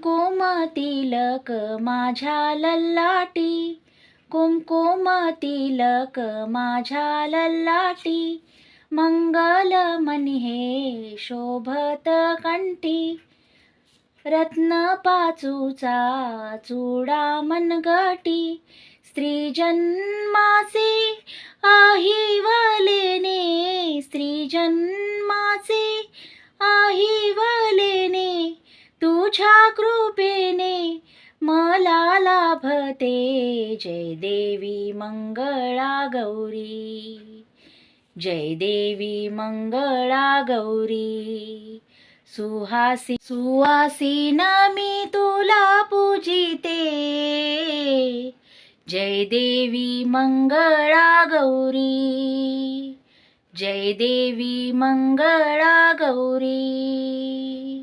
कुमकुम तिलक माझ्या ललाटी, कुमकुम तिलक माझ्या ललाटी, मंगल मनी शोभत कंठी, रत्न पाचूचा चूडा मनगटी, स्त्री जन्माचे आहिवलेने, स्त्री जन्माचे आहिवलेने, तुझ्या कृपेने मला लाभते, जय देवी मंगळा गौरी, जय देवी मंगळा गौरी. सुहासीन मी तुला पूजिते, जय देवी मंगळा गौरी, जय देवी मंगळा गौरी.